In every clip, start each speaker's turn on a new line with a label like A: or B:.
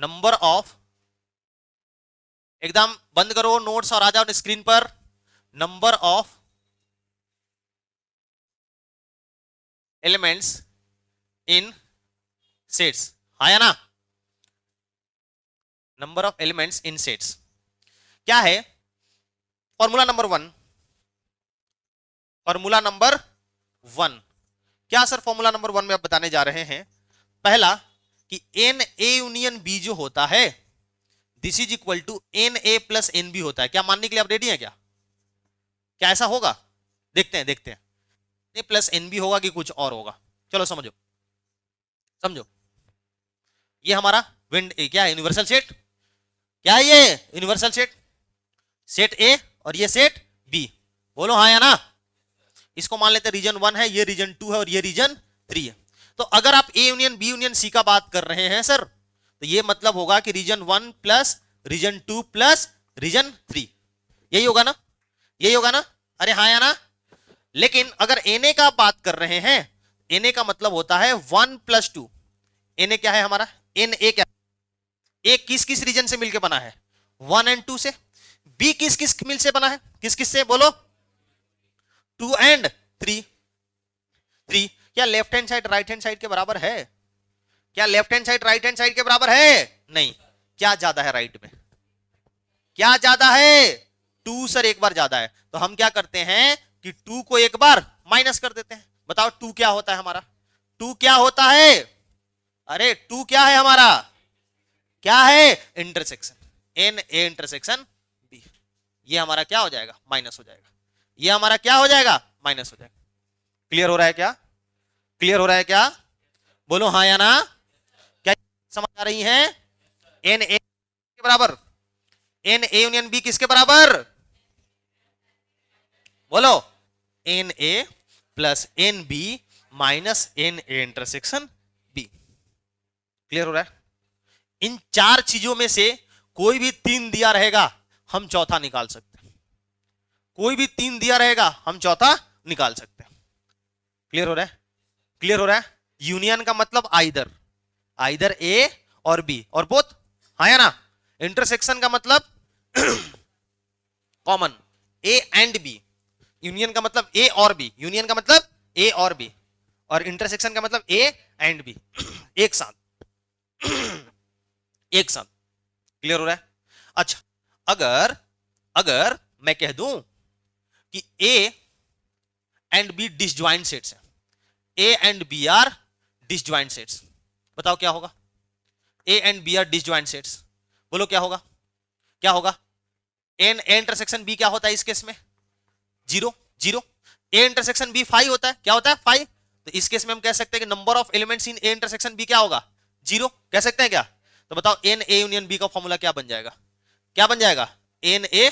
A: Number of, एकदम बंद करो नोट्स और आ जाओ स्क्रीन पर, number of elements in sets, आया ना? Number of elements in sets क्या है? Formula number one, formula number one क्या सर फॉर्मूला नंबर वन में आप बताने जा रहे हैं? पहला कि एन ए यूनियन बी जो होता है this is equal to n A plus n B होता है। क्या मानने के लिए आप रेडी हैं? क्या क्या ऐसा होगा? देखते हैं देखते हैं, ए प्लस एन बी होगा कि कुछ और होगा। चलो समझो समझो, ये हमारा विंड ए क्या है? Universal set. क्या है ये? यूनिवर्सल सेट, सेट ए और ये सेट बी। बोलो हाँ या ना? इसको मान लेते हैं रीजन वन है, ये रीजन टू है और ये रीजन थ्री है। तो अगर आप A union B union C का बात कर रहे हैं सर, तो ये मतलब होगा कि region one plus region two plus region three, यही होगा ना? यही होगा ना? अरे हाँ या ना? लेकिन अगर एनए का बात कर रहे हैं, एनए का मतलब होता है वन प्लस टू। एनए क्या है हमारा? एन ए क्या? ए किस किस रीजन से मिलकर बना है? वन एंड टू से। बी किस किस मिल से बना है? किस किस से? बोलो। Two and three. थ्री क्या left hand side right hand side के बराबर है? क्या left hand side right hand side के बराबर है? नहीं। क्या ज्यादा है राइट में? क्या ज्यादा है? टू सर एक बार ज्यादा है। तो हम क्या करते हैं कि टू को एक बार माइनस कर देते हैं। बताओ टू क्या होता है हमारा? टू क्या होता है? अरे टू क्या है हमारा? क्या है? Intersection n A intersection B. ये हमारा क्या हो जाएगा? माइनस हो जाएगा। ये हमारा क्या हो जाएगा? माइनस हो जाएगा। क्लियर हो रहा है क्या? क्लियर हो रहा है क्या? बोलो हाँ या ना? क्या समझ आ रही है? एन ए के बराबर, एन ए यूनियन बी किसके बराबर? बोलो। N A plus n B minus n A intersection B. Clear हो रहा है? इन चार चीजों में से कोई भी तीन दिया रहेगा हम चौथा निकाल सकते हैं। कोई भी तीन दिया रहेगा हम चौथा निकाल सकते हैं। क्लियर हो रहा है? क्लियर हो रहा है? यूनियन का मतलब आइदर, आइदर ए और बी और बोथ, हाँ या ना? इंटरसेक्शन का मतलब common, A and B. Union का मतलब ए और बी, यूनियन का मतलब ए और बी, और इंटरसेक्शन का मतलब ए एंड बी एक साथ, एक साथ। क्लियर हो रहा है? अच्छा, अगर अगर मैं कह दूं कि A and B disjoint sets हैं, A and B are disjoint sets, बताओ क्या होगा? A and B are disjoint sets, बोलो क्या होगा? क्या होगा? एन ए इंटरसेक्शन बी क्या होता है इस केस में? Zero zero. A intersection B five होता है, क्या होता है? फाइव। तो इस केस में हम कह सकते हैं कि number of elements in A intersection B क्या होगा? जीरो। कह सकते हैं क्या? तो बताओ एन ए यूनियन बी का फॉर्मूला क्या बन जाएगा? क्या बन जाएगा? N A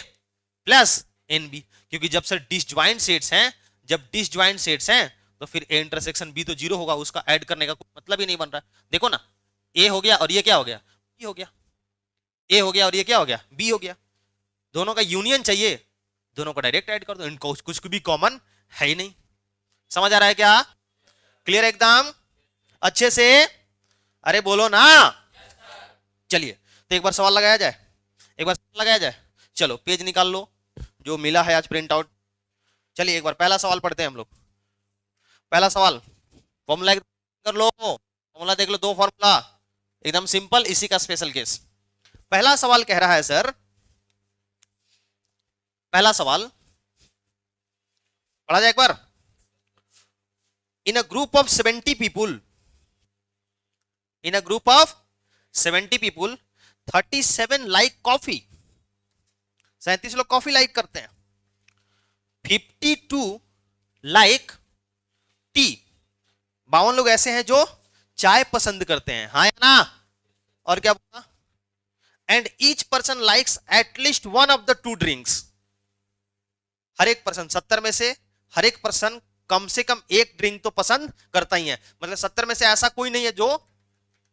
A: plus n B. क्योंकि जब सर डिसजॉइंट सेट्स हैं, जब डिसजॉइंट सेट्स हैं तो फिर ए इंटरसेक्शन बी तो जीरो होगा, उसका ऐड करने का कोई मतलब ही नहीं बन रहा है। देखो ना, ए हो गया और ये क्या हो गया? बी हो गया। ए हो गया और ये क्या हो गया? बी हो गया। दोनों का यूनियन चाहिए, दोनों को डायरेक्ट ऐड कर दो, इनको कुछ भी कॉमन है ही नहीं। समझ आ रहा है क्या? क्लियर एकदम अच्छे से? अरे बोलो ना। चलिए तो एक बार सवाल लगाया जाए, एक बार सवाल लगाया जाए। चलो पेज निकाल लो जो मिला है आज प्रिंट आउट। चलिए एक बार पहला सवाल पढ़ते हैं हम लोग। पहला सवाल फॉर्मूला कर लो, फॉर्मूला देख लो, दो फॉर्मूला एकदम सिंपल, इसी का स्पेशल केस। पहला सवाल कह रहा है सर, पहला सवाल पढ़ा जाए एक बार। In a group of 70 people, in a group of 70 people 37 like coffee, 37 लोग कॉफी लाइक करते हैं। 52 लाइक टी, 52 लोग ऐसे हैं जो चाय पसंद करते हैं, हाँ या ना? और क्या बोला? And each person likes at least one of the two drinks, हर एक पर्सन 70 में से हर एक पर्सन कम से कम एक ड्रिंक तो पसंद करता ही है। मतलब 70 में से ऐसा कोई नहीं है जो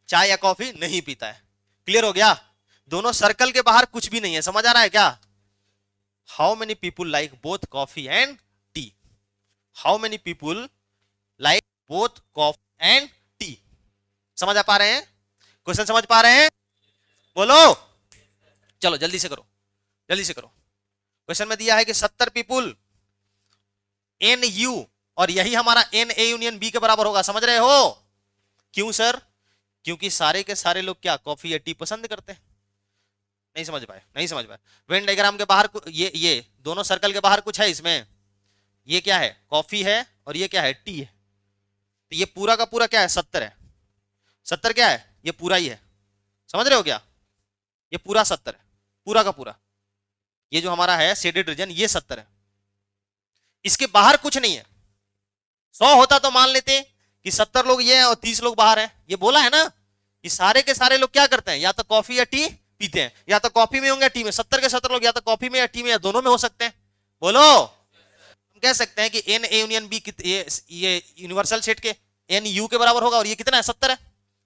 A: चाय या कॉफी नहीं पीता है। क्लियर हो गया? दोनों सर्कल के बाहर कुछ भी नहीं है। समझ आ रहा है क्या? How many people like both coffee and T? How many people like both coffee and T? समझ आ पा रहे हैं? क्वेश्चन समझ पा रहे हैं? बोलो, चलो जल्दी से करो, जल्दी से करो। क्वेश्चन में दिया है कि 70 पीपुल एन यू, और यही हमारा एन ए यूनियन बी के बराबर होगा, समझ रहे हो? क्यों सर? क्योंकि सारे के सारे लोग क्या कॉफी या टी पसंद करते हैं। नहीं समझ पाए, नहीं समझ पाए। वेन डायग्राम के बाहर ये दोनों सर्कल के बाहर कुछ है इसमें, ये क्या है? कॉफी है, और ये क्या है? टी है। तो ये पूरा का पूरा क्या है? 70 है। 70 क्या है? ये पूरा ही है, समझ रहे हो क्या? ये पूरा 70 है, पूरा का पूरा। ये जो हमारा है शेडेड रीजन, ये 70 है, इसके बाहर कुछ नहीं है। 100 होता तो मान लेते कि 70 लोग ये हैं और 30 लोग बाहर हैं। ये बोला है ना कि सारे के सारे लोग क्या करते हैं, या तो कॉफी या टी पीते हैं, या तो कॉफी में होंगे या टी में। 70 के 70 लोग या तो कॉफी में या टी में या दोनों में हो सकते हैं। बोलो, हम कह सकते हैं कि एन ए यूनियन बी ये यूनिवर्सल सेट के एन यू के बराबर होगा, और ये कितना है? 70 है।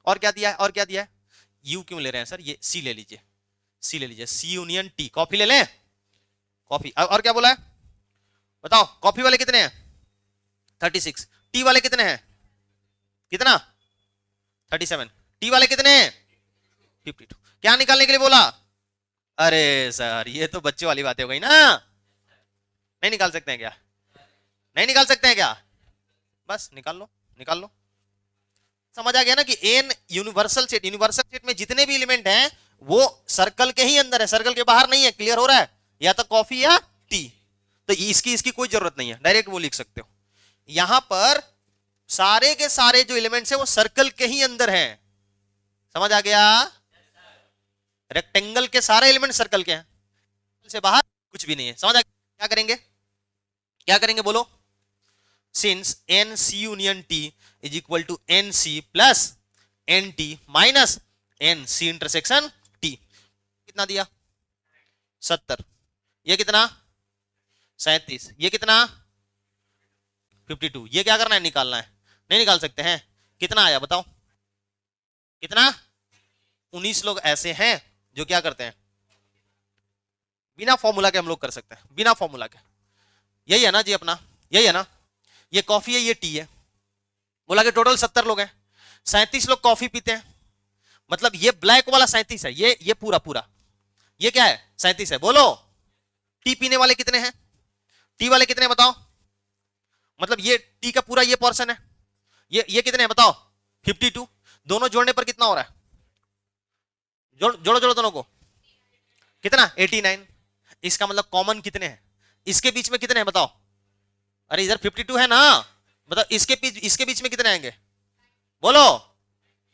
A: और क्या दिया है? और क्या दिया है? यू क्यों ले रहे हैं सर? ये सी ले लीजिए, सी ले लीजिए, सी यूनियन टी। कॉफी ले लें, कॉफी। और क्या बोला है बताओ? कॉफी वाले कितने हैं? 36। टी वाले कितने हैं? कितना? 37। टी वाले कितने हैं? 52। क्या निकालने के लिए बोला? अरे सर, ये तो बच्चे वाली बातें हो गई ना। नहीं निकाल सकते हैं क्या? नहीं निकाल सकते हैं क्या? बस निकाल लो, निकाल लो। समझ आ गया ना कि N universal set, universal set में जितने भी एलिमेंट हैं वो सर्कल के ही अंदर है, सर्कल के बाहर नहीं है। क्लियर हो रहा है? या तो कॉफी या टी। तो इसकी कोई जरूरत नहीं है, डायरेक्ट वो लिख सकते हो। यहां पर सारे के सारे जो एलिमेंट्स हैं वो सर्कल के ही अंदर हैं। समझ आ गया? रेक्टेंगल के सारे एलिमेंट सर्कल के हैं, से बाहर कुछ भी नहीं है। समझ आ गया? क्या करेंगे? क्या करेंगे बोलो? Since n C union T is equal to n C plus n T minus n C intersection T. कितना दिया? 70। ये कितना? 37। ये कितना? 52। ये क्या करना है? निकालना है। नहीं निकाल सकते हैं? कितना आया बताओ? कितना? 19 लोग ऐसे हैं जो क्या करते हैं, बिना फॉर्मूला के हम लोग कर सकते हैं, बिना फॉर्मूला के। यही है ना जी अपना, यही है ना। ये कॉफी है, ये टी है। बोला कि टोटल 70 लोग हैं, 37 लोग कॉफी पीते हैं, मतलब ये ब्लैक वाला 37 है, ये पूरा पूरा ये क्या है? 37 है। बोलो, टी पीने वाले कितने हैं? टी वाले कितने हैं बताओ? मतलब ये टी का पूरा ये पोर्शन है, ये कितने हैं बताओ? 52। दोनों जोड़ने पर कितना हो रहा है? जोड़ो जोड़ो दोनों को, कितना? 89। इसका मतलब कॉमन कितने हैं? इसके बीच में कितने हैं बताओ? अरे इधर 52 है ना, मतलब इसके बीच में कितने आएंगे? बोलो,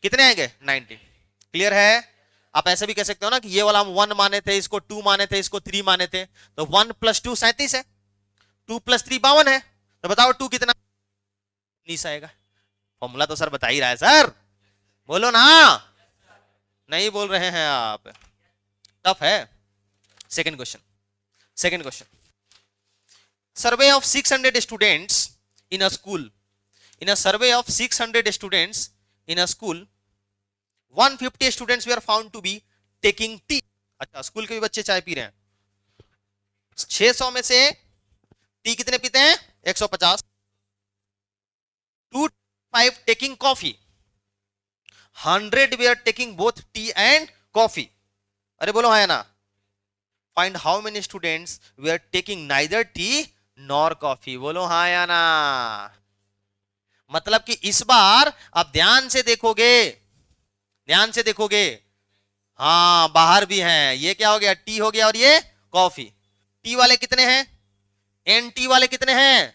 A: कितने आएंगे? 90। क्लियर है? आप ऐसे भी कह सकते हो ना कि ये वाला हम 1 माने थे, इसको 2 माने थे, इसको 3 माने थे, तो 1 + 2 37 है, 2 + 3 52 है। तो बताओ 2 कितना? 19 आएगा। फॉर्मूला तो सर बता ही रहा है सर, बोलो ना। नहीं बोल रहे हैं आप, टफ है। Second question, second question. Survey of 600 students in a school, in a survey of 600 students in a school 150 students were found to be taking tea। अच्छा, स्कूल के भी बच्चे चाय पी रहे हैं। 600 में से टी कितने पीते हैं? 150। 25 taking coffee, 100 were taking both tea and coffee। अरे बोलो हाँ या ना? Find how many students were taking neither tea nor coffee। बोलो हाँ या ना? मतलब कि इस बार आप ध्यान से देखोगे, ध्यान से देखोगे, हाँ बाहर भी हैं। ये क्या हो गया? टी हो गया, और ये कॉफी। टी वाले कितने हैं? एन टी वाले कितने हैं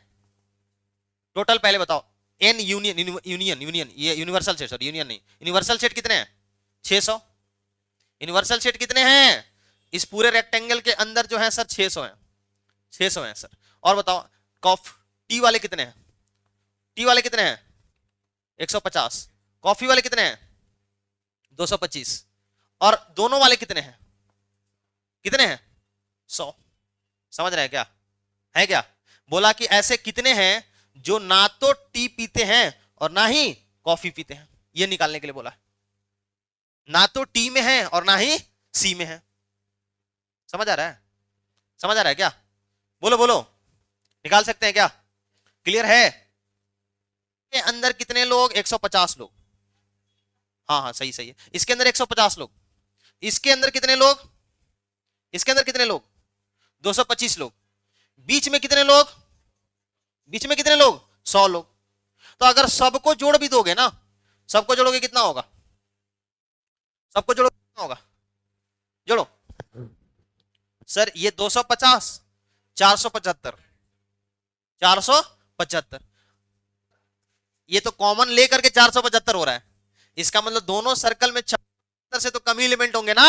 A: टोटल? पहले बताओ। एन यूनियन, यूनियन यूनियन ये यूनिवर्सल सेट, सॉरी यूनियन नहीं, यूनिवर्सल सेट कितने हैं? 600। यूनिवर्सल सेट कितने हैं इस पूरे रेक्टेंगल के अंदर जो है सर? 600 है, 600 है सर। और बताओ टी वाले कितने हैं? टी वाले कितने हैं? 150। कॉफी वाले कितने हैं? 225। और दोनों वाले कितने हैं? कितने हैं? 100। समझ रहे हैं क्या? है क्या? बोला कि ऐसे कितने हैं जो ना तो टी पीते हैं और ना ही कॉफी पीते हैं, ये निकालने के लिए बोला। ना तो टी में है और ना ही सी में है। समझ आ रहा है? समझ आ रहा है क्या? बोलो बोलो, निकाल सकते हैं क्या? क्लियर है? के अंदर कितने लोग? 150 लोग। हाँ हाँ सही सही है। इसके अंदर 150 लोग, इसके अंदर कितने लोग, इसके अंदर कितने लोग, 225 लोग, बीच में कितने लोग, बीच में कितने लोग, 100 लोग। तो अगर सबको जोड़ भी दोगे ना, सबको जोड़ोगे कितना होगा, सबको जोड़ोगे कितना होगा, जोड़ो सर, ये 250, 475, 475, ये तो कॉमन लेकर के 475 हो रहा है। इसका मतलब दोनों सर्कल में 76 से तो कम ही एलिमेंट होंगे ना।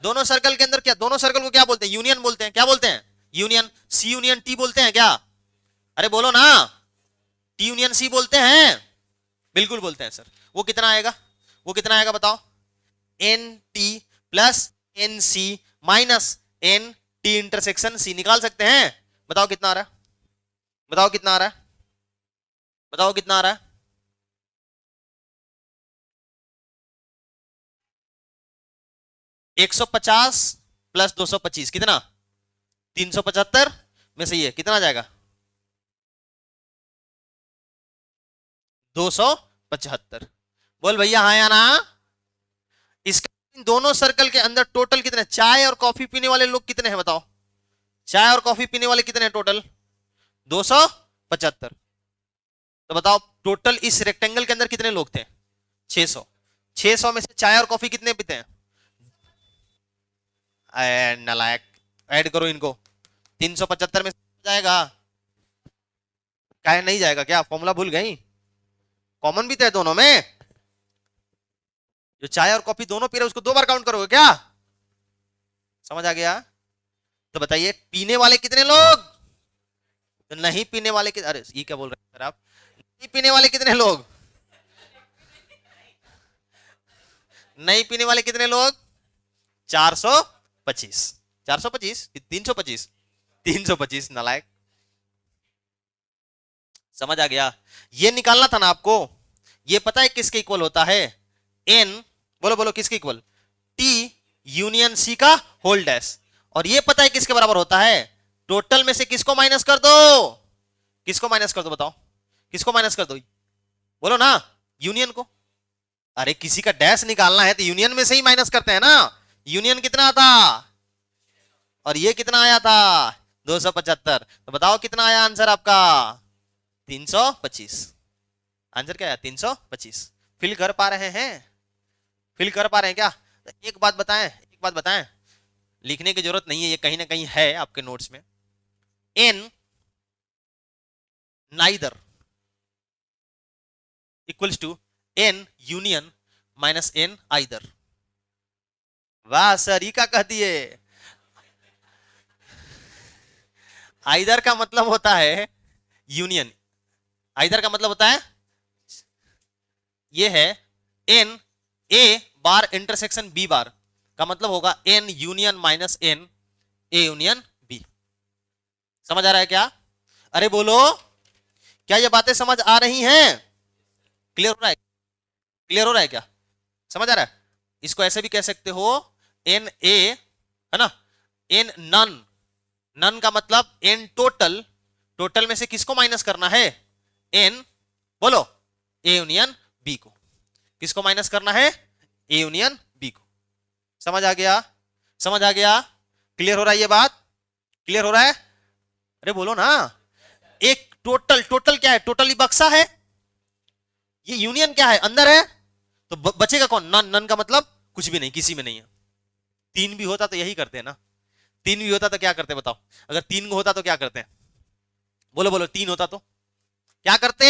A: दोनों सर्कल के अंदर क्या, दोनों सर्कल को क्या बोलते हैं, यूनियन बोलते हैं। क्या बोलते हैं, यूनियन। सी यूनियन टी बोलते हैं क्या, अरे बोलो ना, टी यूनियन सी बोलते हैं, बिल्कुल बोलते हैं सर। वो कितना आएगा, वो कितना आएगा बताओ, n T plus n C minus n T intersection C, निकाल सकते हैं। बताओ कितना आ रहा है, बताओ कितना आ रहा है, बताओ कितना आ रहा है, एक 150 प्लस 225 कितना, 375 में से ये कितना आ जाएगा, 275। बोल भैया हाँ या ना। इसका दोनों सर्कल के अंदर टोटल कितने, चाय और कॉफी पीने वाले लोग कितने हैं बताओ, चाय और कॉफी पीने वाले कितने हैं टोटल, 275। तो बताओ टोटल इस रेक्टेंगल के अंदर कितने लोग थे, 600। 600 में से चाय और कॉफी कितने पीते हैं, नालायक, ऐड करो इनको, 375 में जाएगा, क्या नहीं जाएगा, क्या फॉर्मूला भूल गई, कॉमन भी तो है दोनों में, जो चाय और कॉफी दोनों पी रहे उसको 2 बार काउंट करोगे क्या, समझ आ गया। तो बताइए पीने वाले कितने लोग, तो नहीं पीने वाले अरे ये क्या बोल रहे हैं सर आप, नहीं पीने वाले कितने लोग, नहीं पीने वाले कितने लोग, 425, 425 325, 325 नालायक, समझ आ गया। ये निकालना था ना आपको, ये पता है किसके इक्वल होता है, एन, बोलो बोलो किसके इक्वल, टी यूनियन सी का होल डैश। और ये पता है किसके बराबर होता है, टोटल में से किसको माइनस कर दो, किसको माइनस कर दो बताओ, किसको माइनस कर दो, बोलो ना, यूनियन को। अरे किसी का डैश निकालना है तो यूनियन में से ही माइनस करते हैं ना। यूनियन कितना आता, और ये कितना आया था, 275। तो बताओ कितना आया आंसर आपका, 325। आंसर क्या है, 325। फिल कर पा रहे हैं, फिल कर पा रहे हैं क्या। तो एक बात बताएं, एक बात बताएं, लिखने की जरूरत नहीं है, ये कहीं ना कहीं है आपके नोट्स में। N neither equals to n union minus n either. वाह सर, ये क्या कह दिए, आइदर का मतलब होता है यूनियन, आइदर का मतलब होता है, ये है n A bar intersection B bar का मतलब होगा n union minus n A union B. समझ आ रहा है क्या, अरे बोलो, क्या ये बातें समझ आ रही हैं, क्लियर हो रहा है, क्लियर हो रहा है क्या, समझ आ रहा है। इसको ऐसे भी कह सकते हो एन ए, है ना, एन नन, नन का मतलब एन टोटल, टोटल में से किसको माइनस करना है, एन, बोलो, ए यूनियन बी को, किसको माइनस करना है, ए यूनियन बी को। समझ आ गया, समझ आ गया, क्लियर हो रहा है ये बात, क्लियर हो रहा है, अरे बोलो ना। एक टोटल, टोटल क्या है, टोटली बक्सा है, ये यूनियन क्या है, अंदर है, तो बचेगा कौन, नन, नन का मतलब कुछ भी नहीं, किसी में नहीं है। 3 भी होता तो यही करते हैं ना, 3 भी होता तो क्या करते बताओ, अगर 3 होता तो क्या करते हैं, बोलो बोलो, 3 होता तो क्या करते,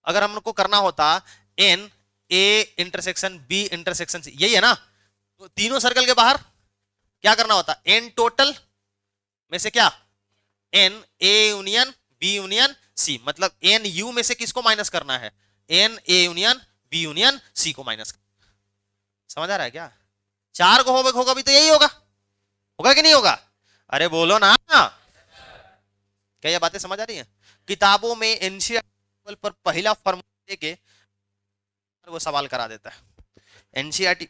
A: अगर हमको करना होता n A intersection B intersection C, यही है ना, तो तीनों सर्कल के बाहर क्या करना होता, एन टोटल में से क्या, n A union B union C, मतलब एन यू में से किसको माइनस करना है, n A union B union C को माइनस। समझ आ रहा है क्या, 4 को होगा भी तो यही होगा, होगा कि नहीं होगा, अरे बोलो ना, क्या ये बातें समझ आ रही हैं। किताबों में एनसीईआरटी पर पहला फॉर्मूला देके वो सवाल करा देता है। एनसीईआरटी,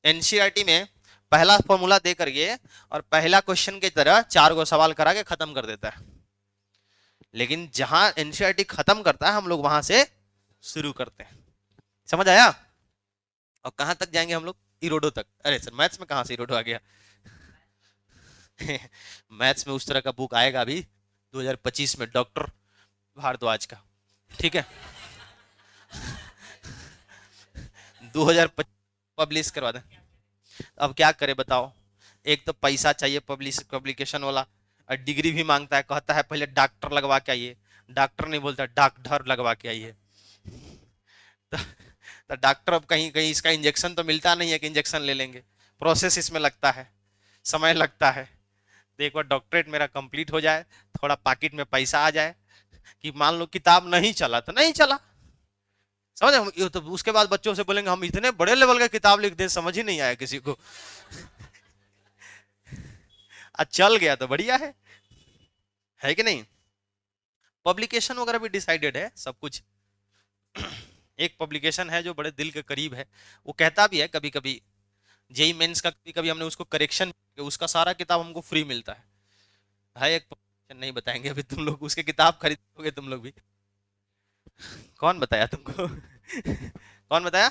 A: एनसीईआरटी में पहला फॉर्मूला दे करके और पहला क्वेश्चन की तरह 4 को सवाल करा के खत्म कर देता है। लेकिन जहां एनसीईआरटी खत्म करता है हम लोग वहां से शुरू करते हैं। समझ आया, और कहां तक जाएंगे हम लोग? इरोडो तक। अरे सर मैथ्स में कहां से इरोडो आ गया? मैथ्स में उस तरह का बुक आएगा अभी 2025 में, डॉक्टर भारद्वाज का। ठीक है, 2025 पब्लिश करवा दें। अब क्या करे बताओ, एक तो पैसा चाहिए पब्लिकेशन वाला, और डिग्री भी मांगता है, कहता है पहले डॉक्टर लगवा के आइए। डॉक्टर नहीं बोलता, डॉक्टर लगवा के आइए। तो, तो डॉक्टर अब कहीं कहीं इसका इंजेक्शन तो मिलता नहीं है कि इंजेक्शन ले लेंगे, प्रोसेस इसमें लगता है, समय लगता है। तो एक बार डॉक्टरेट मेरा कंप्लीट हो जाए, थोड़ा पॉकेट में पैसा आ जाए, कि मान लो किताब नहीं चला तो नहीं चला, समझ हम तो उसके बाद बच्चों से बोलेंगे हम इतने बड़े लेवल का किताब लिख दे, समझ ही नहीं आया किसी को। चल गया तो बढ़िया है कि नहीं? पब्लिकेशन वगैरह भी डिसाइडेड है सब कुछ। एक पब्लिकेशन है जो बड़े दिल के करीब है, वो कहता भी है कभी कभी, जेई मेंस का कभी कभी हमने उसको करेक्शन, उसका सारा किताब हमको फ्री मिलता है एक पब्लिकेशन नहीं बताएंगे अभी, तुम लोग उसके किताब खरीदोगे तुम लोग भी। कौन बताया तुमको? कौन बताया?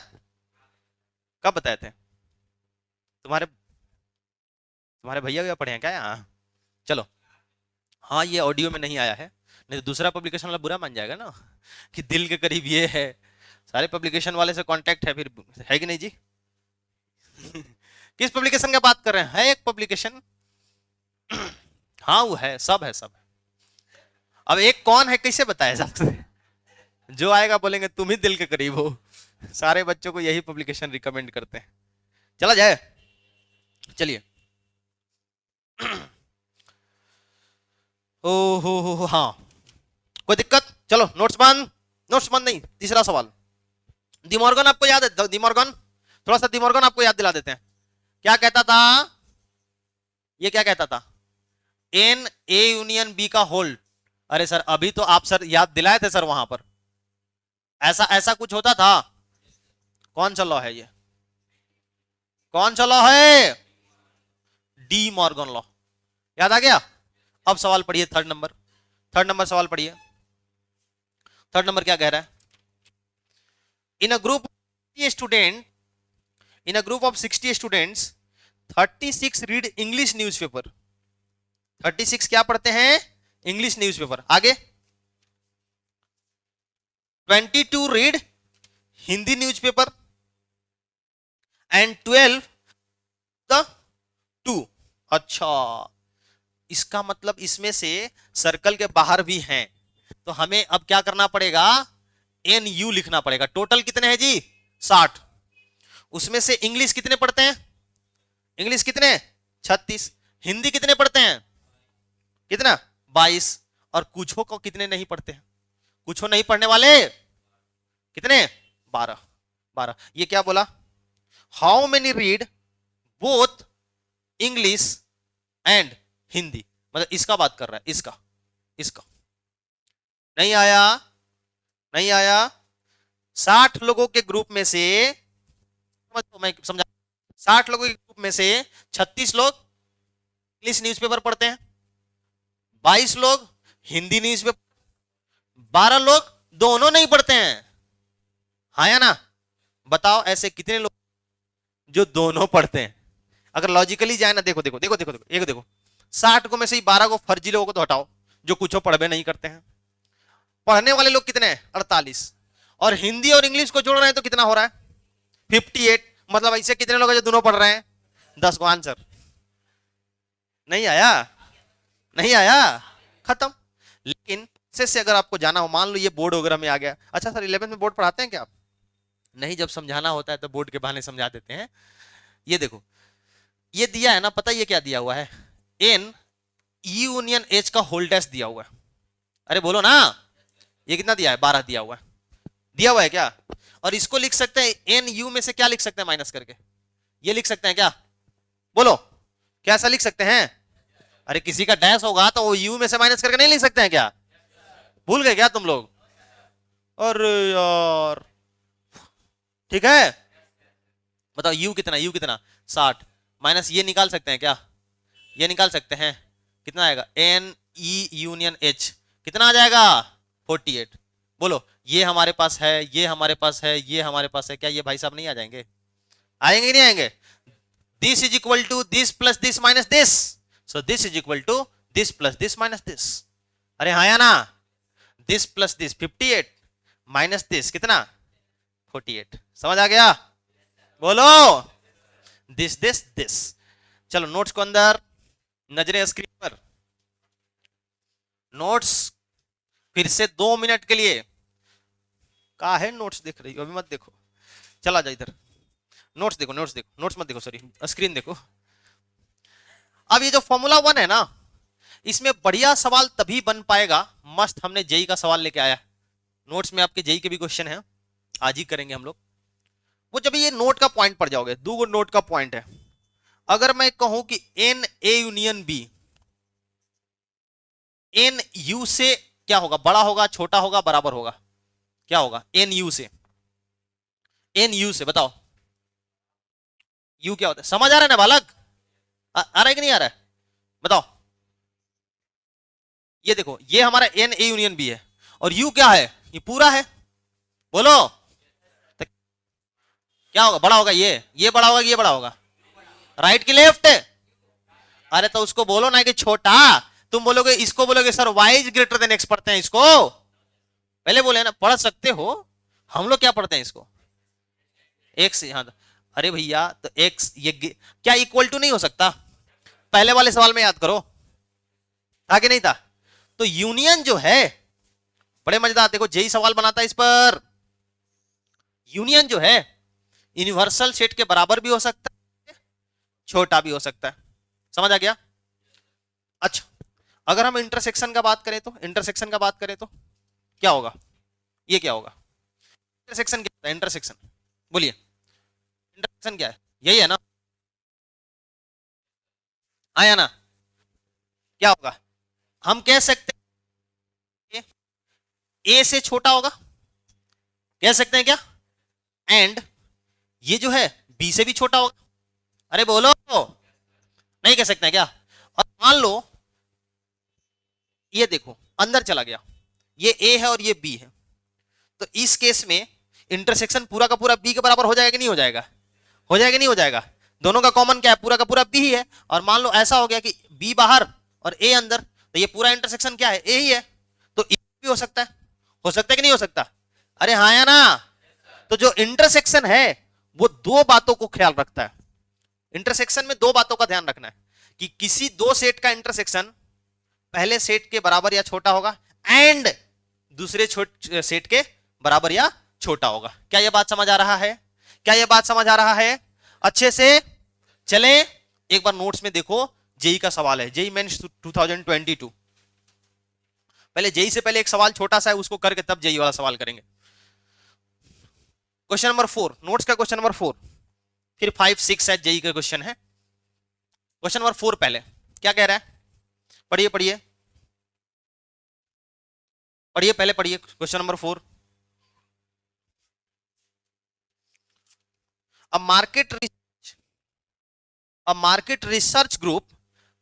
A: कब बताए थे? तुम्हारे तुम्हारे भैया भैया पढ़े हैं क्या यहाँ? चलो, हाँ ये ऑडियो में नहीं आया है, नहीं तो दूसरा पब्लिकेशन वाला बुरा मान जाएगा ना कि दिल के करीब ये है। सारे पब्लिकेशन वाले से कांटेक्ट है फिर, है कि नहीं जी? किस पब्लिकेशन का बात कर रहे हैं? है एक पब्लिकेशन। हाँ वो है, सब है सब है। अब एक कौन है कैसे बताया जाता है? जो आएगा बोलेंगे तुम ही दिल के करीब हो। सारे बच्चों को यही पब्लिकेशन रिकमेंड करते हैं। चला जाए, चलिए। ओ हो हाँ, कोई दिक्कत? चलो नोट्स बंद, नोट्स बंद नहीं। तीसरा सवाल, डिमॉर्गन आपको याद है? डिमॉर्गन, थोड़ा सा डिमॉर्गन आपको याद दिला देते हैं। क्या कहता था ये? क्या कहता था? एन ए यूनियन बी का होल्ड। अरे सर अभी तो आप सर याद दिलाए थे सर वहां पर, ऐसा ऐसा कुछ होता था। कौन सा लॉ है ये? कौन सा लॉ है? De Morgan law. याद आ गया? अब सवाल पढ़िए, थर्ड नंबर, थर्ड नंबर सवाल पढ़िए। थर्ड नंबर क्या कह रहा है? In a group student, in a group of 60 students 36 read English newspaper. 36 क्या पढ़ते हैं? English newspaper. आगे 22 read Hindi newspaper and 12 the two. अच्छा, इसका मतलब इसमें से सर्कल के बाहर भी हैं, तो हमें अब क्या करना पड़ेगा? एन यू लिखना पड़ेगा। टोटल कितने हैं जी? 60। उसमें से इंग्लिश कितने पढ़ते हैं? इंग्लिश कितने? 36। हिंदी कितने पढ़ते हैं? कितना? 22। और कुछों को कितने नहीं पढ़ते हैं? कुछों नहीं पढ़ने वाले कितने? 12। 12। ये क्या बोला? How many read both English and Hindi, मतलब इसका बात कर रहा है, इसका इसका। नहीं आया? नहीं आया? 60 लोगों के ग्रुप में से, मैं समझा, 60 लोगों के ग्रुप में से 36 लोग इंग्लिश न्यूज़पेपर पढ़ते हैं, 22 लोग हिंदी न्यूज़पेपर, 12 लोग दोनों नहीं पढ़ते हैं। हाँ या ना? बताओ ऐसे कितने लोग जो दोनों पढ़ते हैं? अगर लॉजिकली जाए ना, देखो देखो देखो देखो देखो, एक देखो, 60 को में से 12 को फर्जी लोगों को तो हटाओ जो कुछ पढ़वे नहीं करते हैं। पढ़ने वाले लोग कितने हैं? 48। और हिंदी और इंग्लिश को जोड़ रहे हैं तो कितना हो रहा है? 58। मतलब ऐसे कितने लोग हैं जो दोनों पढ़ रहे हैं? 10 को आंसर। नहीं आया? नहीं आया? खत्म। लेकिन से अगर आपको जाना हो, मान लो ये बोर्ड वगैरह में आ गया। अच्छा सर 11th में बोर्ड पढ़ाते हैं क्या आप? नहीं, जब समझाना होता है तो बोर्ड के बहाने समझा देते हैं। ये देखो, ये दिया है ना, पता है ये क्या दिया हुआ है? एन यूनियन एच का होल डैश दिया हुआ है। अरे बोलो ना, ये कितना दिया है? 12 दिया हुआ है। दिया हुआ है क्या? और इसको लिख सकते हैं एन यू में से क्या लिख सकते हैं? माइनस करके ये लिख सकते हैं क्या? बोलो, क्या ऐसा लिख सकते हैं? अरे किसी का डैश होगा तो वो यू में से माइनस करके नहीं लिख सकते हैं क्या? भूल गए क्या तुम लोग? अरे यार, ठीक है, बताओ यू कितना? यू कितना? 60। माइनस ये निकाल सकते हैं क्या? ये निकाल सकते हैं। कितना आएगा? एन ई यूनियन एच कितना आ जाएगा? 48। बोलो, ये हमारे पास है, ये हमारे पास है, ये हमारे पास है, क्या ये भाई साहब नहीं आ जाएंगे? आएंगे नहीं आएंगे? This is equal to this plus this minus this, so this is equal to this plus this minus this. अरे हाँ या ना? This plus this 58 minus this कितना 48। समझ आ गया? बोलो दिस दिस दिस। चलो नोट्स को अंदर, नजरें स्क्रीन पर। नोट्स फिर से 2 मिनट के लिए। कहा है नोट्स देख रही हो? अभी मत देखो, चला जा इधर। नोट्स देखो, नोट्स देखो, नोट्स मत देखो, सॉरी स्क्रीन देखो। अब ये जो फॉर्मूला 1 है ना, इसमें बढ़िया सवाल तभी बन पाएगा, मस्त हमने जेई का सवाल लेके आया। नोट्स में आपके जेई के भी क्वेश्चन है, आज ही करेंगे हम लोग। वो जब ये नोट का पॉइंट पड़ जाओगे, 2 नोट का पॉइंट है। अगर मैं कहूं कि n A union B, n U से क्या होगा? बड़ा होगा, छोटा होगा, बराबर होगा? क्या होगा एन यू से? एन यू से बताओ, यू क्या होता है? समझ आ रहा है ना बालक? आ रहा है कि नहीं आ रहा है? बताओ। ये देखो, ये हमारा एन ए यूनियन बी है, और यू क्या है? ये पूरा है। बोलो तो क्या होगा? बड़ा होगा ये बड़ा होगा, ये बड़ा होगा? राइट की लेफ्ट? अरे तो उसको बोलो ना कि छोटा। तुम बोलोगे, इसको बोलोगे sir Y is greater than X पढ़ते हैं इसको। पहले बोले ना, पढ़ सकते हो। हम लोग क्या पढ़ते हैं इसको? एक्स। हाँ, अरे भैया तो एक्स ये क्या इक्वल टू नहीं हो सकता? पहले वाले सवाल में याद करो, था कि नहीं था? तो यूनियन जो है बड़े मजेदार, देखो जेई सवाल बनाता है इस पर। यूनियन जो है यूनिवर्सल सेट के बराबर भी हो सकता है, छोटा भी हो सकता है। समझ आ गया? अच्छा, अगर हम इंटरसेक्शन का बात करें तो, इंटरसेक्शन का बात करें तो क्या होगा? ये क्या होगा? इंटरसेक्शन क्या होता है? इंटरसेक्शन बोलिए, इंटरसेक्शन क्या है? यही है ना? आया ना? क्या होगा? हम कह सकते हैं ए से छोटा होगा, कह सकते हैं क्या? एंड ये जो है बी से भी छोटा होगा। अरे बोलो, नहीं कह सकते हैं क्या? और मान लो ये देखो अंदर चला गया, ये ए है और ये बी है, तो इस केस में इंटरसेक्शन पूरा का पूरा बी के बराबर हो जाएगा कि नहीं हो जाएगा? हो जाएगा नहीं हो जाएगा? दोनों का कॉमन क्या है? पूरा का पूरा बी ही है। और मान लो ऐसा हो गया कि बी बाहर और ए अंदर, तो ये पूरा इंटरसेक्शन क्या है? ए ही है। तो ए भी हो सकता है। हो सकता है कि नहीं हो सकता? अरे हाँ या ना? तो जो इंटरसेक्शन है वो 2 बातों को ख्याल रखता है। इंटरसेक्शन में 2 बातों का ध्यान रखना है कि किसी 2 सेट का इंटरसेक्शन पहले सेट के बराबर या छोटा होगा, एंड दूसरे सेट के बराबर या छोटा होगा। क्या यह बात समझ आ रहा है? क्या यह बात समझ आ रहा है अच्छे से? चले एक बार नोट्स में देखो, जेई का सवाल है, जेई मेंस 2022। पहले जेई से पहले एक सवाल छोटा सा है, उसको करके तब जेई वाला सवाल करेंगे। क्वेश्चन नंबर 4, नोट्स का क्वेश्चन नंबर 4, फिर 5 6 है जेई का क्वेश्चन है। क्वेश्चन नंबर 4 पहले क्या कह रहा है? पढ़िए पढ़िए पढ़िए, पहले पढ़िए question number 4। A market research group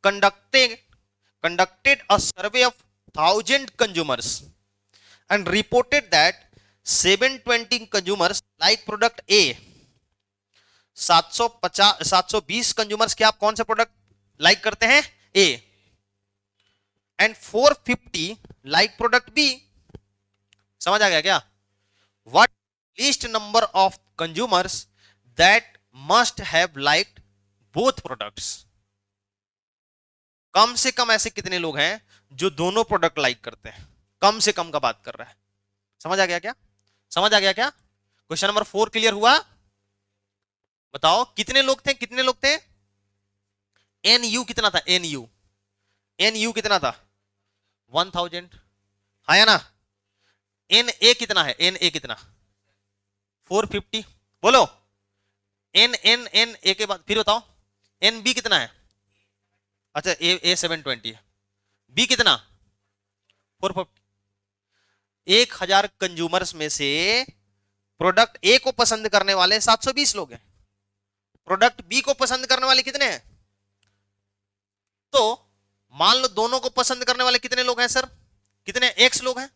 A: conducted a survey of 1,000 consumers and reported that 720 consumers like product A, 720 consumers क्या, आप कौन सा प्रोडक्ट लाइक करते हैं? A. And 450 like product B. समझ आ गया क्या? What least number of consumers that must have liked both products. कम से कम ऐसे कितने लोग हैं जो दोनों प्रोडक्ट लाइक करते हैं? कम से कम का बात कर रहा है। समझ आ गया क्या? समझ आ गया क्या? क्वेश्चन नंबर 4 क्लियर हुआ? बताओ कितने लोग थे? कितने लोग थे? एन यू कितना था? एन यू कितना था? 1000। हाँ या ना? एन ए कितना है? एन ए कितना? 450। बोलो एन एन एन ए के बाद फिर बताओ एन बी कितना है? अच्छा ए 720 है, बी कितना? 450। 1000 कंज्यूमर्स में से प्रोडक्ट ए को पसंद करने वाले 720 लोग हैं, प्रोडक्ट बी को पसंद करने वाले कितने हैं? तो मान लो दोनों को पसंद करने वाले कितने लोग हैं सर? कितने? एक्स लोग हैं।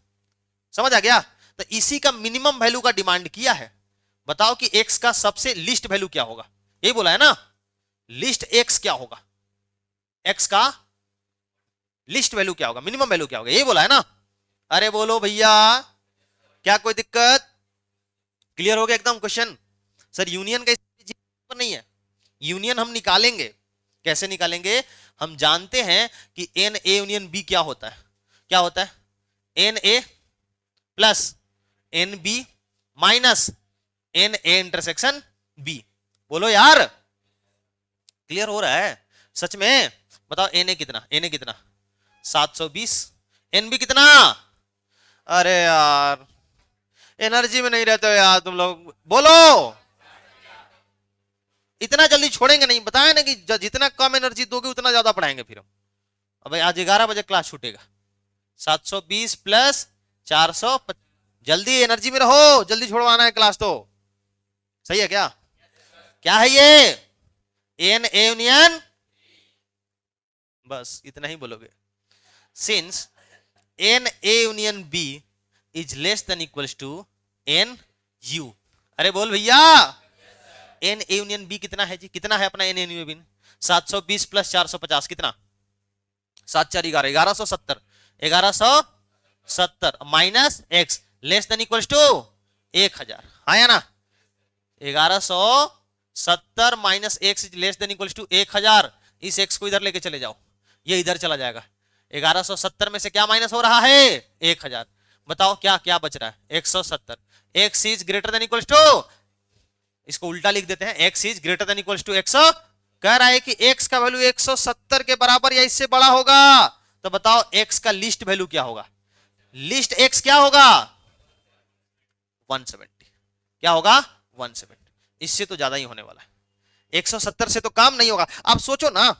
A: समझ आ गया? तो इसी का मिनिमम वैल्यू का डिमांड किया है। बताओ कि x का सबसे लिस्ट वैल्यू क्या होगा, यही बोला है ना, लिस्ट x क्या होगा, x का लिस्ट वैल्यू क्या होगा, मिनिमम वैल्यू क्या होगा, यही बोला है ना। अरे बोलो भैया, क्या कोई दिक्कत, क्लियर हो गया एकदम क्वेश्चन। सर यूनियन का पर नहीं है, यूनियन हम निकालेंगे, कैसे निकालेंगे, हम जानते हैं कि एन ए यूनियन बी क्या होता है, क्या होता है, n A plus n B minus n A intersection B. बोलो यार, क्लियर हो रहा है सच में, बताओ एन ए कितना, एन ए कितना 720, एन बी कितना, अरे यार एनर्जी में नहीं रहते हो यार तुम लोग, बोलो, इतना जल्दी छोड़ेंगे नहीं, बताया ना कि जितना कम एनर्जी दोगे उतना ज्यादा पढ़ाएंगे फिर हम। अब आज 11 बजे क्लास छूटेगा, 720 प्लस 400, जल्दी एनर्जी में रहो, जल्दी छोड़वाना है क्लास तो, सही है क्या, क्या है ये, एन ए यूनियन, बस इतना ही बोलोगे। Since n A union B is less than equals to n U, अरे बोल भैया, एन ए यूनियन बी कितना है जी, कितना है अपना n A union B, 720 plus 450 कितना, 7 4 11, 1170, 1170 minus X less than equals to 1000, आया ना, 1170 minus X less than equals to 1000, इस एक्स को इधर लेके चले जाओ, ये इधर चला जाएगा, 1170 में से क्या माइनस हो रहा है 1000, बताओ क्या क्या बच रहा है 170, X is greater than equals to, इसको उल्टा लिख देते हैं, X is greater than equals to 100, कह रहा है कि एक्स का वैल्यू 170 के बराबर या इससे बड़ा होगा, तो बताओ एक्स का लिस्ट वैल्यू क्या होगा, लिस्ट एक्स क्या होगा 170, क्या होगा 170, इससे तो ज्यादा ही होने वाला है, 170 से तो काम नहीं होगा। आप सोचो ना,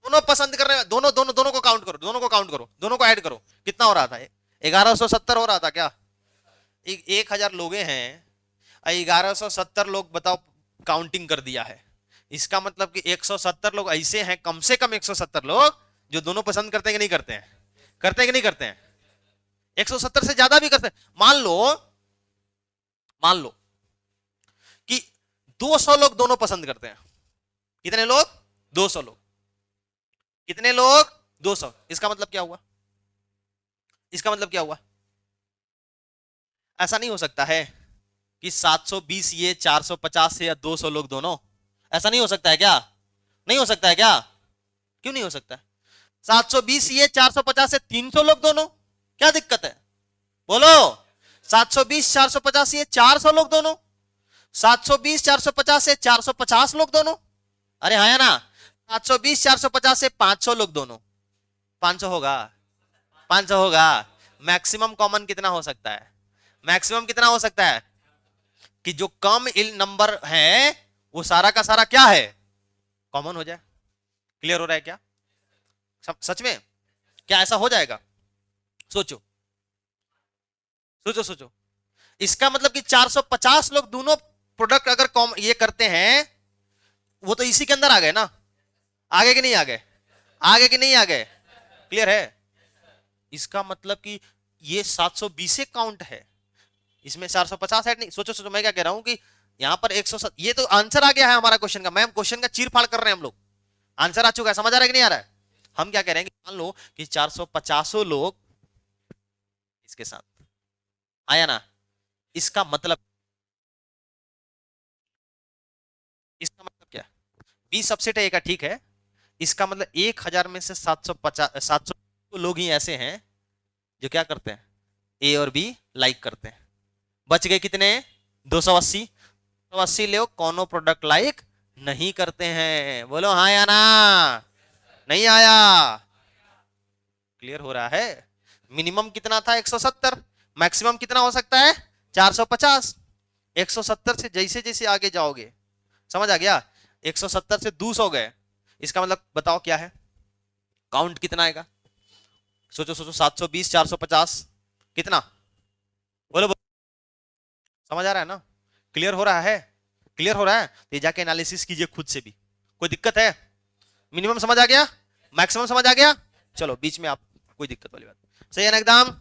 A: दोनों पसंद कर रहे हैं, दोनों दोनों दोनों को काउंट करो, दोनों को काउंट करो, दोनों को ऐड करो, कितना हो रहा था 1170 हो रहा था क्या, 1000 लोग हैं, 1170 लोग बताओ काउंटिंग कर दिया है, इसका मतलब कि 170 लोग ऐसे हैं, कम से कम 170 लोग जो दोनों पसंद करते हैं कि नहीं करते हैं, करते हैं कि नहीं करते हैं, 170 से ज्यादा भी करते हैं। मान लो कि 200 लोग दोनों पसंद करते हैं, कितने लोग 200 लोग, कितने लोग 200, इसका मतलब क्या हुआ, इसका मतलब क्या हुआ, ऐसा नहीं हो सकता है कि 720 ये 450 से या 200 लोग दोनों, ऐसा नहीं हो सकता है क्या, नहीं हो सकता है क्या, क्यों नहीं हो सकता है, 720 ये 450 से 300 लोग दोनों, क्या दिक्कत है, बोलो, 720 450 ये 400 लोग दोनों, 720 450 से 450 लोग दोनों, अरे हाँ या ना, 720 450 से 500 लोग दोनों, 500 होगा, 500 होगा, मैक्सिमम कॉमन कितना हो सकता है, मैक्सिमम कितना हो सकता है कि जो कम नंबर है वो सारा का सारा क्या है कॉमन हो जाए, क्लियर हो रहा है क्या, सच में क्या ऐसा हो जाएगा, सोचो सोचो सोचो, इसका मतलब कि 450 लोग दोनों प्रोडक्ट अगर ये करते हैं, वो तो इसी के अंदर आ गए ना, आगे कि नहीं आ गए, आगे कि नहीं आ गए, क्लियर है, इसका मतलब कि ये 720 काउंट है, इसमें 450 ऐड नहीं, सोचो सोचो, मैं क्या कह रहा हूं कि यहां पर 100, ये तो आंसर आ गया है हमारा क्वेश्चन का, मैम क्वेश्चन का चीर फाड़ कर रहे हैं हम लोग, आंसर आ चुका है, समझ आ रहा है कि नहीं आ रहा है, हम क्या कह रहे हैं कि मान लो कि 450 लोग इसके साथ आया ना, इसका मतलब क्या, 20 सबसेट है का, ठीक है, इसका मतलब 1000 में से 700 लोग ही ऐसे हैं जो क्या करते हैं, ए और बी लाइक करते हैं, बच गए कितने 280 लोग कौनो प्रोडक्ट लाइक नहीं करते हैं, बोलो हाँ या ना, नहीं आया, क्लियर हो रहा है, मिनिमम कितना था 170, मैक्सिमम कितना हो सकता है 450, 170 से जैसे जैसे आगे जाओगे, समझ आ गया, 170 से 200 गए, इसका मतलब बताओ क्या है, काउंट कितना आएगा, सोचो सोचो, 720 450 कितना, बोलो बोलो, समझ आ रहा है ना, क्लियर हो रहा है, क्लियर हो रहा है, तो जाके एनालिसिस कीजिए खुद से भी, कोई दिक्कत है, मिनिमम समझ आ गया, मैक्सिमम समझ आ गया, चलो बीच में आप कोई दिक्कत वाली बात, सही है ना एकदम,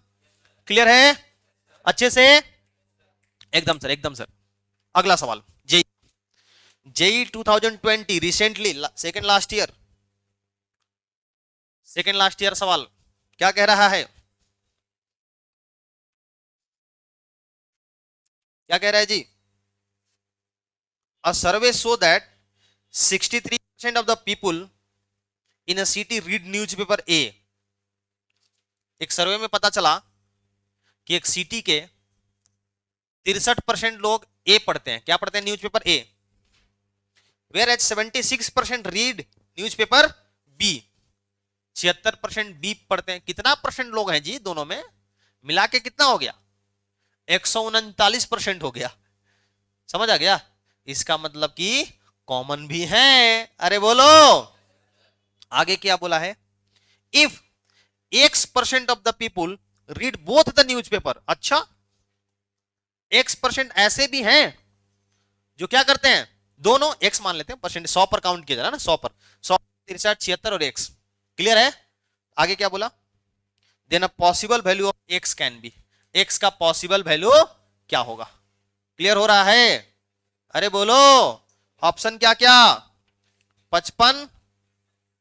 A: क्लियर है अच्छे से, एकदम सर एकदम सर, अगला सवाल, JEE 2020 recently, second last year सवाल क्या कह रहा है? क्या कह रहा है जी? A survey show that 63% of the people in a city read newspaper A. एक सर्वे में पता चला कि एक सिटी के 63% लोग ए पढ़ते हैं। क्या पढ़ते हैं? Newspaper A. Whereas 76% read newspaper B. 76% B पढ़ते हैं। कितना परसेंट लोग हैं जी दोनों में मिला के? कितना हो गया? 139% हो गया। समझ आ गया? इसका मतलब कि कॉमन भी है। अरे बोलो, आगे क्या बोला है? If X% of the people read both the newspaper. अच्छा, X% ऐसे भी हैं जो क्या करते हैं? दोनों। X मान लेते हैं, परसेंट 100 पर काउंट किया जा रहा है ना, 100 पर 100, 63, 76 और X। क्लियर है? आगे क्या बोला? Then a possible value of X can be. X का पॉसिबल वैल्यू क्या होगा? क्लियर हो रहा है? अरे बोलो, ऑप्शन क्या क्या? 55,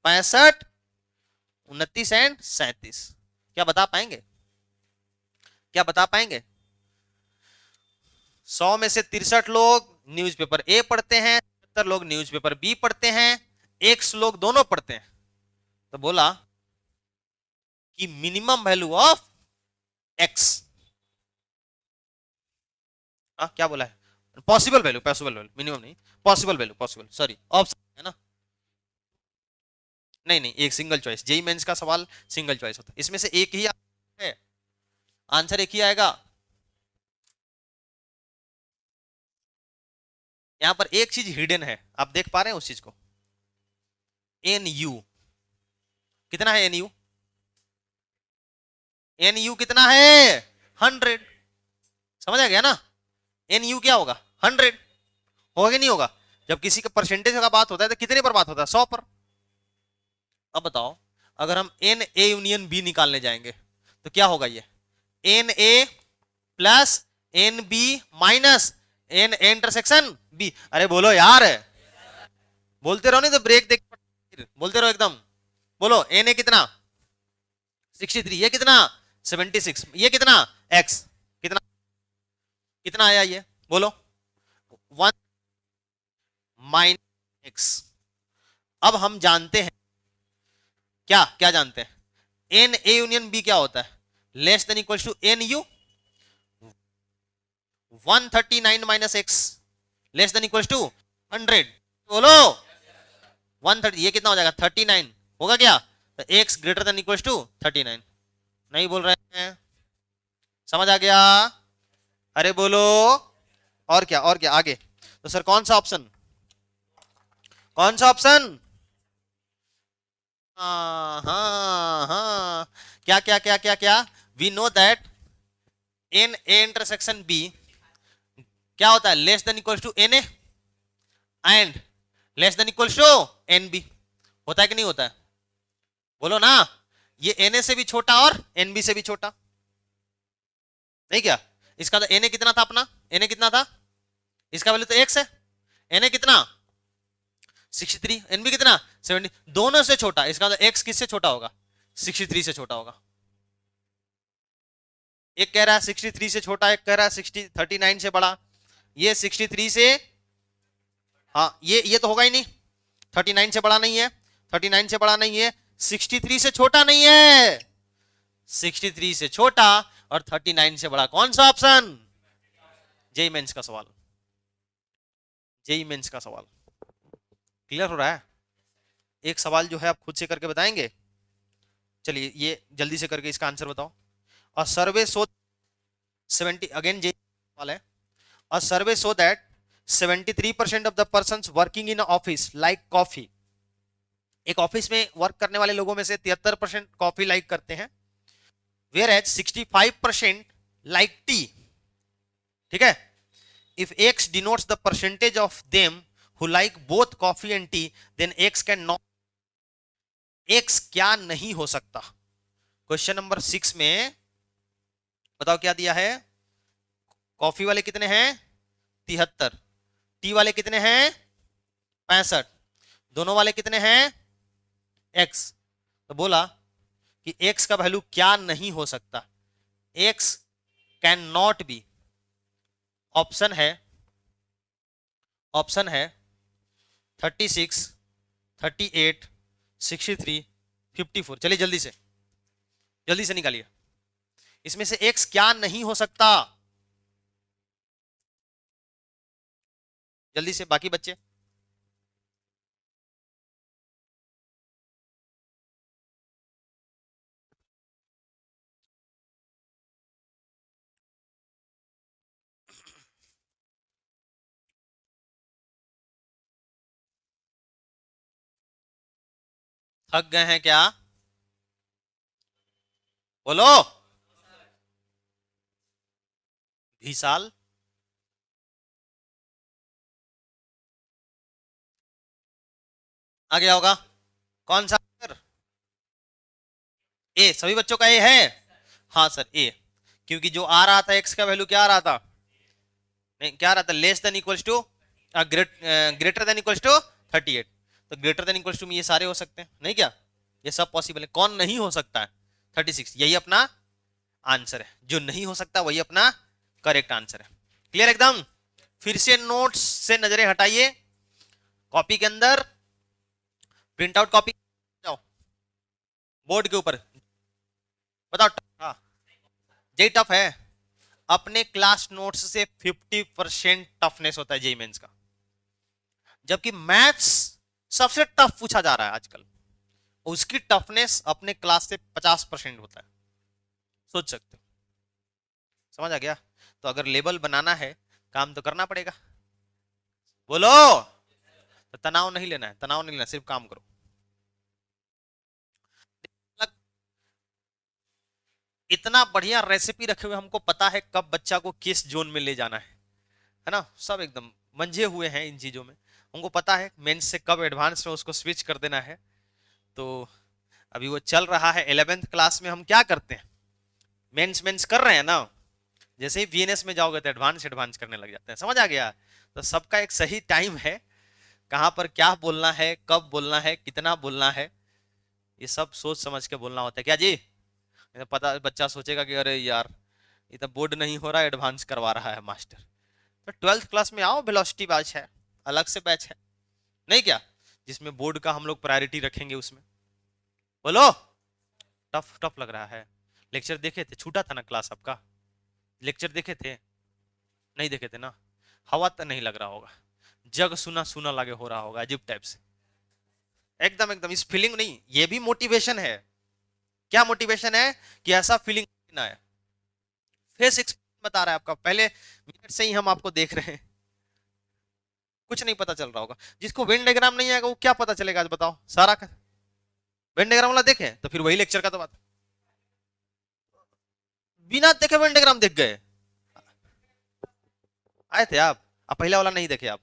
A: 65, 29 एंड 37। क्या बता पाएंगे? क्या बता पाएंगे? 100 में से 63 लोग न्यूज़पेपर ए पढ़ते हैं, 70 लोग न्यूज़पेपर बी पढ़ते हैं, X लोग दोनों पढ़ते हैं। तो बोला कि मिनिमम वैल्यू ऑफ X, क्या बोला है? पॉसिबल वैल्यू, मिनिमम नहीं, possible value, possible, sorry, option है ना। नहीं नहीं, एक सिंगल चॉइस। जेई मेंस का सवाल सिंगल चॉइस होता है, इसमें से एक ही है आंसर, एक ही आएगा। यहां पर एक चीज हिडन है, आप देख पा रहे हैं उस चीज को? NU कितना है? NU कितना है? 100। समझ आ गया ना? NU क्या होगा? 100 होगा कि नहीं होगा? जब किसी का परसेंटेज का बात होता है तो कितने पर बात होता है? 100 पर। अब बताओ, अगर हम NA यूनियन B निकालने जाएंगे तो क्या होगा? ये NA plus NB minus NA intersection B। अरे बोलो यार, बोलते रहो, नहीं तो ब्रेक देख, बोलते रहो एकदम। बोलो, NA कितना? 63। ये कितना? 76। ये कितना? X कितना? कितना आया ये? बोलो, 1 माइनस X। अब हम जानते हैं, क्या क्या जानते हैं? NA यूनियन B क्या होता है? Less than equal to NU। 139 minus X less than equal to 100। बोलो, 130। ये कितना हो जाएगा? 39 होगा क्या? तो X greater than equal to 39। नहीं बोल रहे हैं? समझ आ गया? अरे बोलो, और क्या, और क्या आगे? तो सर कौन सा ऑप्शन? कौन सा ऑप्शन? हाँ हाँ हाँ, क्या क्या क्या क्या क्या? We know that n A intersection B क्या होता है? Less than equal to n A and less than equal to n B. होता है कि नहीं होता है? बोलो ना, ये एन ए से भी छोटा और एन बी से भी छोटा, नहीं क्या? इसका तो एन ए कितना था अपना? एन ए कितना था? इसका वैल्यू तो एक्स है। एन ए कितना? 63। एन बी कितना? 70। दोनों से छोटा, इसका मतलब एक्स किससे छोटा होगा? 63 से छोटा होगा। एक कह रहा है 63 से छोटा, एक कह रहा है 39 से बड़ा। ये 63 से, हाँ ये तो होगा ही नहीं, 39 से बड़ा नहीं है, 39 से बड़ा नहीं है, 63 से छोटा नहीं है। 63 से छोटा और 39 से बड़ा कौन सा ऑप्शन? जेई मेंस का सवाल, जेई मेंस का सवाल। क्लियर हो रहा है? एक सवाल जो है आप खुद से करके बताएंगे। चलिए ये जल्दी से करके इसका आंसर बताओ। और सर्वे शो 70, अगेन जे सवाल है। और survey show that 73% of the persons working in office like coffee. एक ऑफिस में वर्क करने वाले लोगों में से 73% कॉफी लाइक करते हैं, वेयर एज 65% लाइक टी। ठीक है? If x denotes the percentage of them who like both coffee and tea, then x can not, x क्या नहीं हो सकता? क्वेश्चन नंबर 6 में बताओ क्या दिया है? कॉफी वाले कितने हैं? 73, टी वाले कितने हैं 65, दोनों वाले कितने हैं x। तो बोला कि x का वैल्यू क्या नहीं हो सकता, x can not be, option है 36, 38, 63, 54। चलिए जल्दी से निकालिए, इसमें से x क्या नहीं हो सकता, जल्दी से बाकी बच्चे। थक गए हैं क्या, बोलो विशाल। आ गया होगा कौन सा, ए, सभी बच्चों का ए है, हाँ सर ए, क्योंकि जो आ रहा था x का वैल्यू क्या आ रहा था, नहीं क्या आ रहा था, less than equals to greater than equals to 38, तो ग्रेटर देन इक्वल्स टू में ये सारे हो सकते हैं नहीं क्या, ये सब पॉसिबल है, कौन नहीं हो सकता है 36, यही अपना आंसर है, जो नहीं हो सकता वही अपना करेक्ट आंसर है। क्लियर एकदम, फिर से नोट्स से नजरें हटाइए, कॉपी के अंदर प्रिंट आउट कॉपी जाओ, बोर्ड के ऊपर बताओ, हाँ जे टफ है, अपने क्लास नोट्स से 50% टफनेस होता है जेईई मेंस का, जबकि मैथ्स सबसे टफ पूछा जा रहा है आजकल, उसकी टफनेस अपने क्लास से 50% होता है, सोच सकते हो, समझ आ गया। तो अगर लेवल बनाना है काम तो करना पड़ेगा, बोलो, तो तनाव नहीं लेना है, तनाव नहीं लेना, सिर्फ काम करो। इतना बढ़िया रेसिपी रखे हुए, हमको पता है कब बच्चा को किस जोन में ले जाना है ना, सब एकदम मंझे हुए हैं इन चीजों में, हमको पता है मेंस से कब एडवांस में उसको स्विच कर देना है। तो अभी वो चल रहा है 11th क्लास में, हम क्या करते हैं मेंस कर रहे हैं ना, जैसे ही वीएनएस में जाओगे तो एडवांस करने लग जाते हैं, समझ आ गया। तो सबका एक सही टाइम है, कहां पर क्या बोलना है, कब बोलना है, कितना बोलना है, ये सब सोच समझ के बोलना होता है, क्या जी, तो पता बच्चा सोचेगा कि अरे यार ये तो बोर्ड नहीं हो रहा, एडवांस करवा रहा है मास्टर। तो 12th क्लास में आओ, वेलोसिटी बैच है, अलग से बैच है नहीं क्या, जिसमें बोर्ड का हम लोग प्रायोरिटी रखेंगे उसमें, बोलो टफ टफ लग रहा है। लेक्चर देखे थे, छूटा था ना क्लास आपका, लेक्चर देखे थे, नहीं देखे थे ना, हवा तो नहीं लग रहा होगा, जग सुना सुना लगे हो रहा होगा अजीब टाइप से, एकदम एकदम इस फीलिंग नहीं, ये भी मोटिवेशन है, क्या मोटिवेशन है कि ऐसा फीलिंग ना है, फेस एक्सप्रेशन बता रहा है आपका, पहले मिनट से ही हम आपको देख रहे हैं, कुछ नहीं पता चल रहा होगा, जिसको वेन डायग्राम नहीं आएगा वो क्या पता चलेगा, आज बताओ, सारा का वेन डायग्राम वाला देखे तो फिर वही लेक्चर का तो बात, बिना देखे वेन डायग्राम देख गए, आए थे आप, पहला वाला नहीं देखे आप,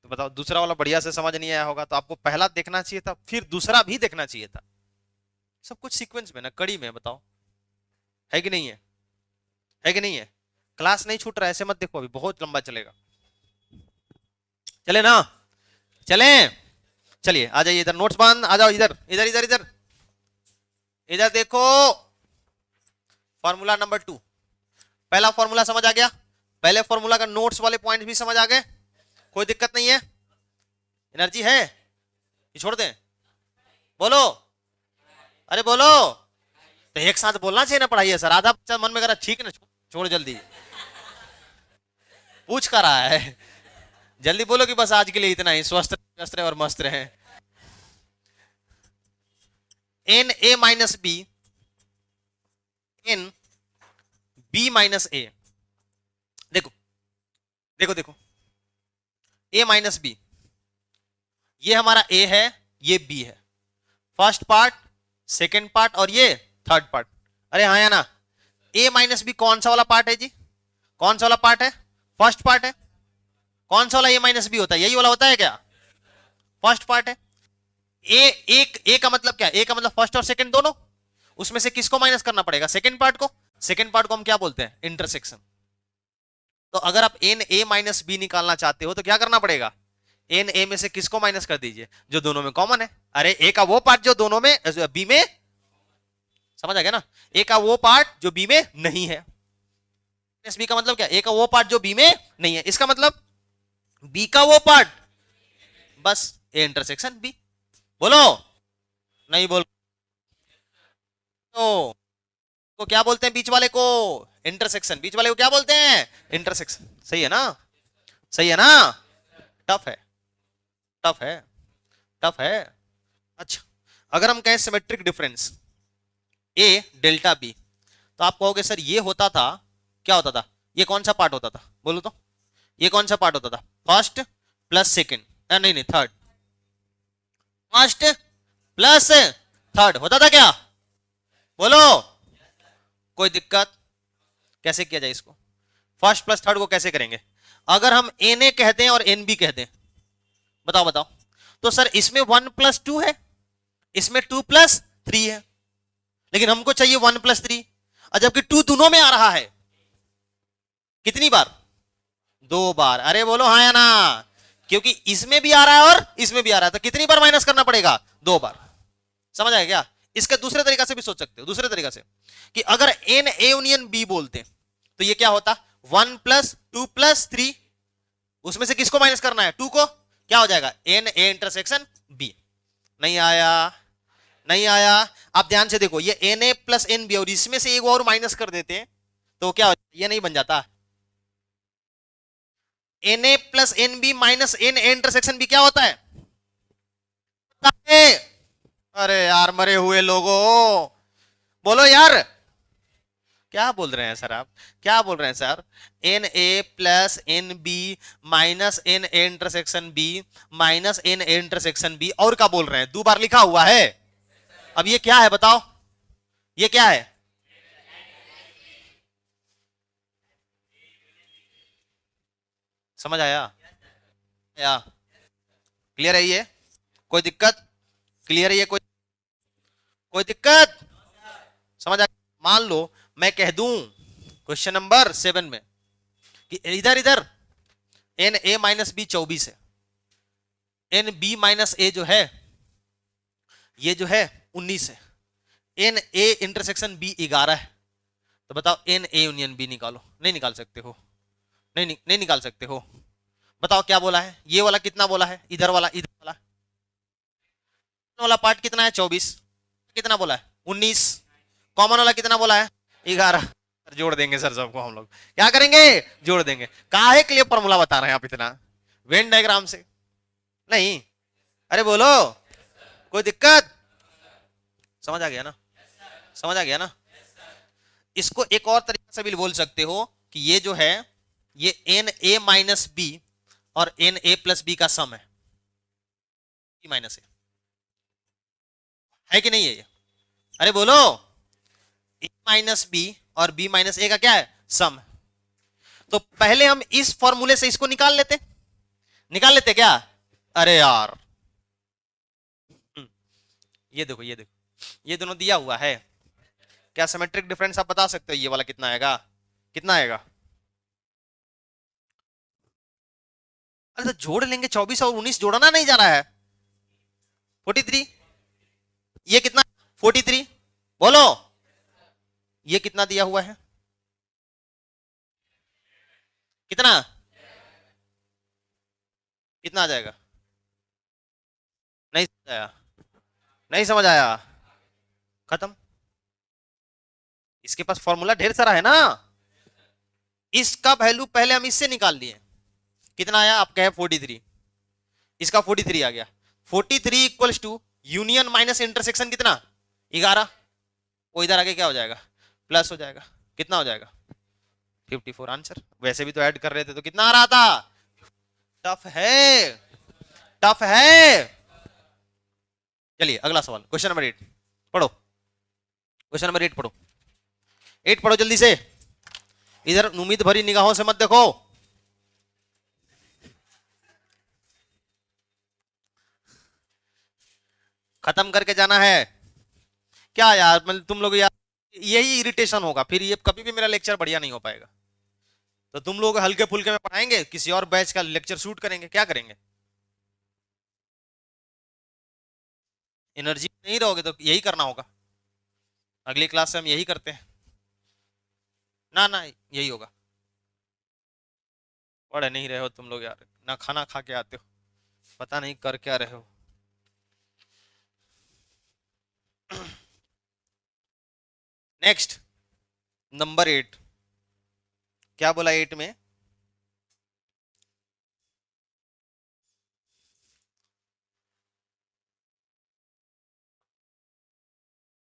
A: तो बताओ दूसरा वाला बढ़िया से समझ नहीं आया होगा, तो आपको पहला देखना चाहिए था, फिर दूसरा भी देखना चाहिए था, सब कुछ सीक्वेंस में ना, कड़ी में, बताओ है कि नहीं है कि नहीं है, क्लास नहीं छूट रहा है, ऐसे मत देखो, अभी बहुत लंबा चलेगा, चले ना, चले, चलिए आ जाइए इधर, नोट्स बंद, आ जाओ इधर इधर इधर इधर इधर देखो, फॉर्मूला नंबर 2, पहला फॉर्मूला समझ आ गया, पहले फॉर्मूला का नोट्स वाले पॉइंट भी समझ आ गए, कोई दिक्कत नहीं है, एनर्जी है, ये छोड़ दें, बोलो, अरे बोलो, तो एक साथ बोलना चाहिए ना, पढ़ाइए सर, आधा बच्चा मन में करा ठीक है ना, छोड़ जल्दी, पूछ कर रहा है, जल्दी बोलो कि बस आज के लिए इतना ही, स्वस्थ रहे और मस्त रहे। N A minus B, n B minus A, देखो देखो देखो, ए माइनस बी, ये हमारा ए है, ये बी है, फर्स्ट पार्ट, सेकेंड पार्ट और ये थर्ड पार्ट, अरे हाँ या ना, ए माइनस बी कौन सा वाला पार्ट है जी, कौन सा वाला पार्ट है, फर्स्ट पार्ट है, कौन सा वाला ए माइनस बी होता है, यही वाला होता है क्या, फर्स्ट पार्ट है, ए का मतलब क्या, ए का मतलब फर्स्ट और सेकंड दोनों, उसमें से किसको माइनस करना पड़ेगा, सेकंड पार्ट को, सेकंड पार्ट को हम क्या बोलते हैं, इंटरसेक्शन, तो अगर आप एन ए माइनस बी निकालना चाहते हो तो क्या करना पड़ेगा, एन ए में से किसको माइनस कर दीजिए, जो दोनों में कॉमन है। अरे ए का वो पार्ट जो दोनों में बी में, समझ आ गया ना, ए का वो पार्ट जो बी में नहीं है। बी का मतलब क्या, ए का वो पार्ट जो बी में नहीं है, इसका मतलब बी का वो पार्ट, बस ए इंटरसेक्शन बी। बोलो, नहीं बोल तो क्या बोलते हैं बीच वाले को, इंटरसेक्शन। बीच वाले को क्या बोलते हैं, इंटरसेक्शन। सही है ना, सही है ना। टफ है, टफ है, टफ है। अच्छा, अगर हम कहें सिमेट्रिक डिफरेंस ए डेल्टा बी, तो आप कहोगे सर ये होता था, क्या होता था, ये कौन सा पार्ट होता था, बोलो तो, ये कौन सा पार्ट होता था, फर्स्ट प्लस सेकेंड, नहीं नहीं थर्ड, फर्स्ट प्लस थर्ड होता था क्या, बोलो। कोई दिक्कत, कैसे किया जाए इसको, फर्स्ट प्लस थर्ड को कैसे करेंगे, अगर हम एन ए कहते हैं और एन बी कहते हैं, बताओ बताओ, तो सर इसमें 1+2 है, इसमें 2+3 है, लेकिन हमको चाहिए 1+3, और जबकि 2 दोनों में आ रहा है, कितनी बार, 2 बार। अरे बोलो हाँ या ना, क्योंकि इसमें भी आ रहा है और इसमें भी आ रहा है, तो कितनी बार माइनस करना पड़ेगा, 2 बार। समझ आया क्या। इसका दूसरे तरीका से भी सोच सकते हो, दूसरे तरीका से कि अगर एन ए यूनियन बी बोलते तो ये क्या होता, 1+2+3, उसमें से किसको माइनस करना है, 2 को, क्या हो जाएगा, एन ए इंटरसेक्शन बी। नहीं आया, नहीं आया। आप ध्यान से देखो, ये n A plus n B और इसमें से एक और माइनस कर देते हैं तो क्या हो, ये नहीं बन जाता, n A plus n B minus n A intersection B क्या होता है। अरे यार मरे हुए लोगों, बोलो यार, क्या बोल रहे हैं सर आप, क्या बोल रहे हैं sir, n A plus n B minus n A intersection B minus n A intersection B, और क्या बोल रहे हैं, 2 बार लिखा हुआ है। अब ये क्या है बताओ, ये क्या है, समझ आया या, क्लियर है ये, कोई दिक्कत, क्लियर है ये, कोई कोई दिक्कत, समझ आ। मान लो मैं कह दूं क्वेश्चन नंबर 7 में कि इधर इधर एन ए माइनस बी 24 है, एन बी माइनस ए जो है ये जो है 19 है, एन ए इंटरसेक्शन बी 11 है, तो बताओ एन ए यूनियन बी निकालो। नहीं निकाल सकते हो, नहीं निकाल सकते हो। बताओ क्या बोला है, ये वाला कितना बोला है, इधर वाला पार्ट कितना है, 24, कितना बोला है, 19, कॉमन वाला कितना बोला है, 11। जोड़ देंगे सर सबको हम लोग, क्या करेंगे, जोड़ देंगे। काहे के लिए फॉर्मूला बता रहे हैं आप इतना, वेन डायग्राम से नहीं, अरे बोलो, कोई दिक्कत, समझ आ गया ना, समझ आ गया ना। इसको एक और तरीके से भी बोल सकते हो कि ये जो है ये एन ए माइनस बी और एन ए प्लस बी का सम है, माइनस है कि नहीं है ये, अरे बोलो, ए माइनस बी और बी माइनस ए का क्या है, सम। तो पहले हम इस फॉर्मूले से इसको निकाल लेते, निकाल लेते क्या, अरे यार ये देखो, ये देखो, ये दोनों दिया हुआ है, क्या सिमेट्रिक डिफरेंस आप बता सकते हो, ये वाला कितना आएगा, कितना आएगा, अरे तो जोड़ लेंगे, 24 और 19 जोड़ना नहीं जा रहा है, 43, ये कितना, 43, बोलो, ये कितना दिया हुआ है, कितना, कितना आ जाएगा, नहीं समझ आया, नहीं समझ आया, खत्म। इसके पास फॉर्मूला ढेर सारा है ना, इसका वैल्यू पहले हम इससे निकाल लिए, कितना आया, आप कहे 43, इसका 43 आ गया, 43 equals to union minus intersection कितना, 11, वो इधर आगे क्या हो जाएगा, प्लस हो जाएगा, कितना हो जाएगा, 54 आंसर। वैसे भी तो ऐड कर रहे थे तो कितना आ रहा था, टफ है, टफ है। चलिए अगला सवाल, क्वेश्चन नंबर 8 पढ़ो, क्वेश्चन नंबर 8 पढ़ो, 8 पढ़ो जल्दी से, इधर उम्मीद भरी निगाहों से मत देखो, खत्म करके जाना है। क्या यार मतलब तुम लोग यार, यही इरिटेशन होगा फिर, ये कभी भी मेरा लेक्चर बढ़िया नहीं हो पाएगा। तो तुम लोग हल्के फुल्के में पढ़ाएंगे, किसी और बैच का लेक्चर शूट करेंगे, क्या करेंगे? एनर्जी नहीं रहोगे तो यही करना होगा। अगली क्लास से हम यही करते हैं। ना ना, यही होगा। पढ़ नहीं रहे हो तुम लोग यार, ना खाना खा के आते हो, पता नहीं कर क्या रहे हो। Next, number 8। क्या बोला 8 में?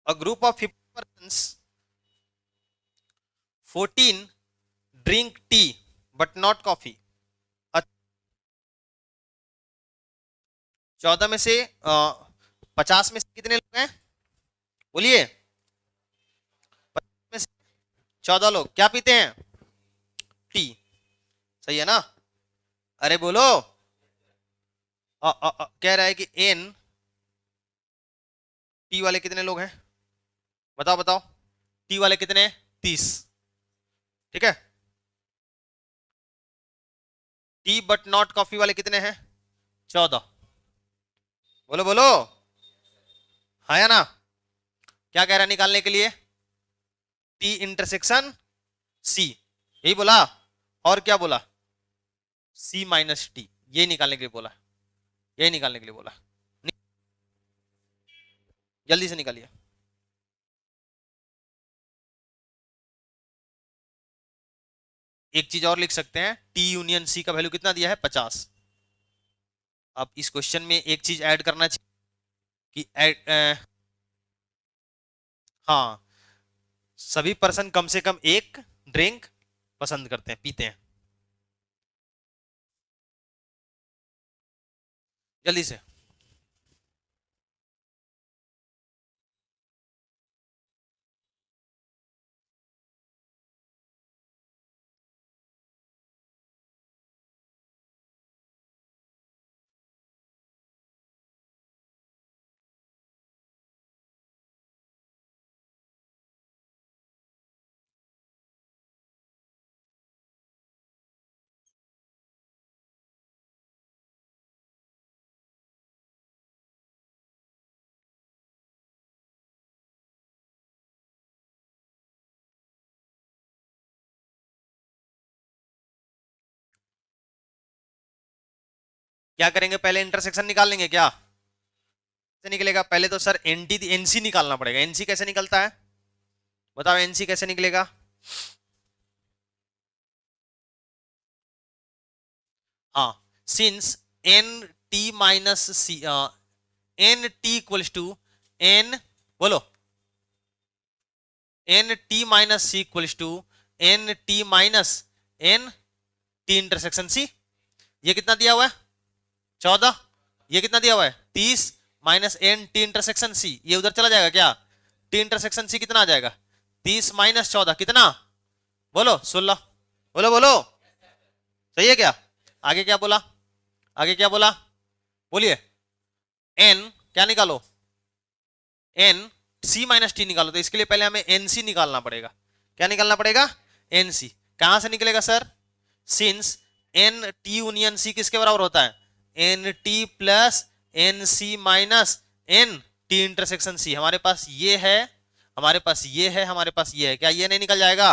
A: अ group of 50 persons, 14 drink tea but not coffee. 14 में से 50 में से कितने लोग हैं? बोलिए। 50 में से 14 लोग क्या पीते हैं? टी। सही है ना? अरे बोलो। कह रहा है कि एन टी वाले कितने लोग हैं? बताओ बताओ। टी वाले कितने हैं? 30। ठीक है। टी बट नॉट कॉफी वाले कितने हैं? 14। बोलो बोलो। हाँ या ना? क्या कह रहा है निकालने के लिए? टी इंटरसेक्शन सी, यही बोला। और क्या बोला? सी माइनस टी, ये निकालने के लिए बोला, यही निकालने के लिए बोला। जल्दी से निकालिए। एक चीज और लिख सकते हैं, टी यूनियन सी का वैल्यू कितना दिया है? 50। अब इस क्वेश्चन में एक चीज ऐड करना चाहिए कि हाँ, सभी पर्सन कम से कम एक ड्रिंक पसंद करते हैं, पीते हैं। जल्दी से। क्या करेंगे? पहले इंटरसेक्शन निकाल लेंगे क्या? कैसे निकलेगा? पहले तो सर एनटी एनसी निकालना पड़ेगा। एनसी कैसे निकलता है? बताओ, एनसी कैसे निकलेगा? हाँ, since n T minus C, n T equals to n, बोलो, n T minus C equals to n T minus n T intersection C. ये कितना दिया हुआ है? 14। ये कितना दिया हुआ है? 30 minus n T intersection C, ये उधर चला जाएगा क्या? टी इंटरसेक्शन सी कितना आ जाएगा? 30 माइनस 14 कितना? बोलो 16। बोलो बोलो। सही है क्या? आगे क्या बोला? आगे क्या बोला? बोलिए। एन क्या निकालो? एन सी माइनस टी निकालो। तो इसके लिए पहले हमें एनसी निकालना पड़ेगा। क्या निकालना पड़ेगा? एनसी। कहां से निकलेगा sir? Since n T union C किसके बराबर होता है? N T plus n C minus n T intersection C. हमारे पास ये है, हमारे पास ये है, हमारे पास ये है, क्या ये नहीं निकल जाएगा?